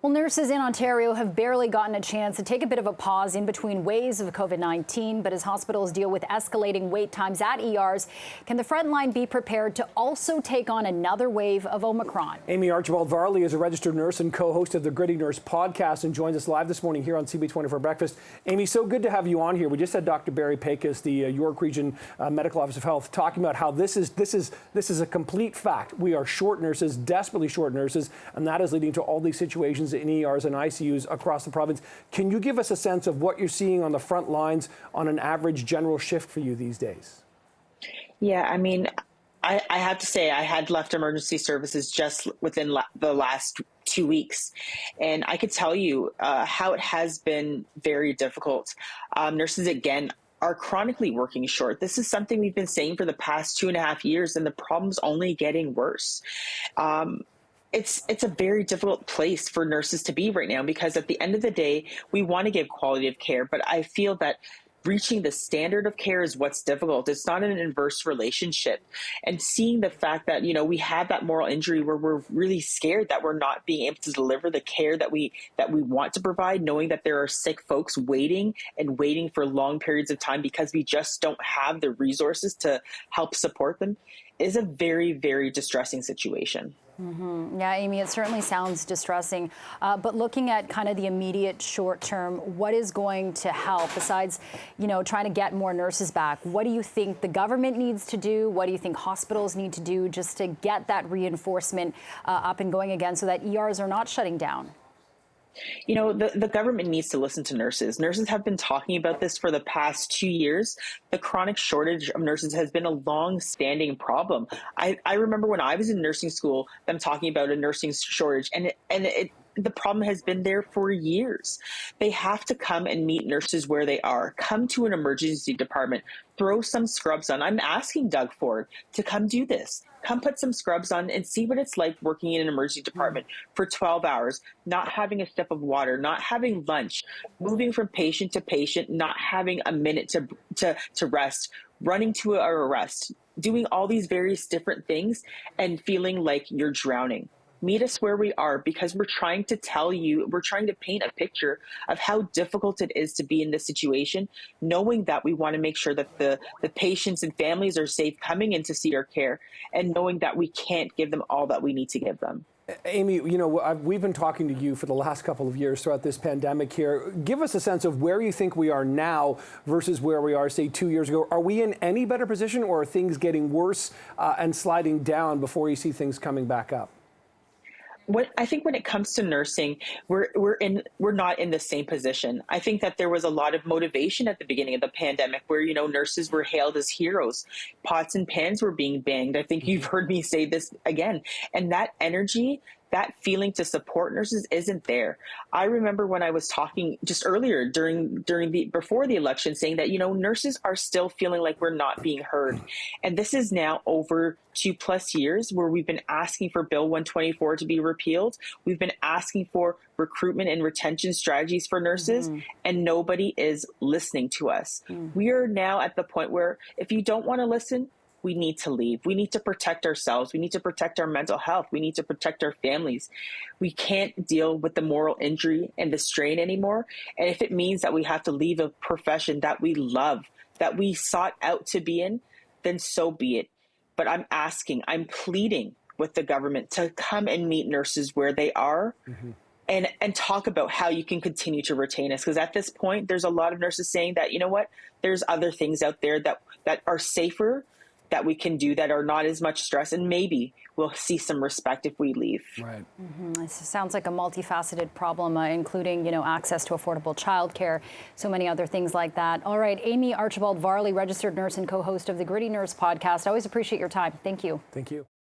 Well, nurses in Ontario have barely gotten a chance to take a bit of a pause in between waves of COVID-19. But as hospitals deal with escalating wait times at ERs, can the frontline be prepared to also take on another wave of Omicron? Amy Archibald-Varley is a registered nurse and co-host of the Gritty Nurse podcast and joins us live this morning here on CB24 Breakfast. Amy, so good to have you on here. We just had Dr. Barry Pecos, the York Region Medical Officer of Health, talking about how this is a complete fact. We are short nurses, desperately short nurses, and that is leading to all these situations in ERs and ICUs across the province. Can you give us a sense of what you're seeing on the front lines on an average general shift for you these days? Yeah, I mean, I have to say I had left emergency services just within the last 2 weeks. And I could tell you how it has been very difficult. Nurses, again, are chronically working short. This is something we've been saying for the past 2.5 years, and the problem's only getting worse. It's a very difficult place for nurses to be right now, because at the end of the day, we want to give quality of care, but I feel that reaching the standard of care is what's difficult. It's not an inverse relationship. And seeing the fact that, we have that moral injury where we're really scared that we're not being able to deliver the care that we want to provide, knowing that there are sick folks waiting for long periods of time because we just don't have the resources to help support them, is a very, very distressing situation. Mm-hmm. Yeah, Amy, it certainly sounds distressing. But looking at kind of the immediate short term, what is going to help besides, trying to get more nurses back? What do you think the government needs to do? What do you think hospitals need to do just to get that reinforcement up and going again so that ERs are not shutting down? The government needs to listen to nurses. Nurses have been talking about this for the past 2 years. The chronic shortage of nurses has been a long-standing problem. I remember when I was in nursing school, them talking about a nursing shortage, and the problem has been there for years. They have to come and meet nurses where they are. Come to an emergency department, throw some scrubs on. I'm asking Doug Ford to come do this. Come put some scrubs on and see what it's like working in an emergency department for 12 hours, not having a sip of water, not having lunch, moving from patient to patient, not having a minute to rest, running to a arrest, doing all these various different things and feeling like you're drowning. Meet us where we are, because we're trying to paint a picture of how difficult it is to be in this situation, knowing that we want to make sure that the patients and families are safe coming in to see our care, and knowing that we can't give them all that we need to give them. Amy, we've been talking to you for the last couple of years throughout this pandemic here. Give us a sense of where you think we are now versus where we are, say, 2 years ago. Are we in any better position, or are things getting worse and sliding down before you see things coming back up? I think when it comes to nursing, we're not in the same position. I think that there was a lot of motivation at the beginning of the pandemic where, nurses were hailed as heroes. Pots and pans were being banged. I think you've heard me say this again. And that energy, that feeling to support nurses isn't there. I remember when I was talking just earlier before the election, saying that, nurses are still feeling like we're not being heard. And this is now over 2+ years where we've been asking for Bill 124 to be repealed. We've been asking for recruitment and retention strategies for nurses, and nobody is listening to us. We are now at the point where if you don't want to listen, we need to leave. We need to protect ourselves. We need to protect our mental health. We need to protect our families. We can't deal with the moral injury and the strain anymore. And if it means that we have to leave a profession that we love, that we sought out to be in, then so be it. But I'm pleading with the government to come and meet nurses where they are, and talk about how you can continue to retain us. Because at this point, there's a lot of nurses saying that, there's other things out there that are safer, that we can do, that are not as much stress, and maybe we'll see some respect if we leave. Right. It sounds like a multifaceted problem, including, access to affordable childcare, so many other things like that. All right, Amy Archibald-Varley, registered nurse and co-host of the Gritty Nurse podcast. I always appreciate your time. Thank you. Thank you.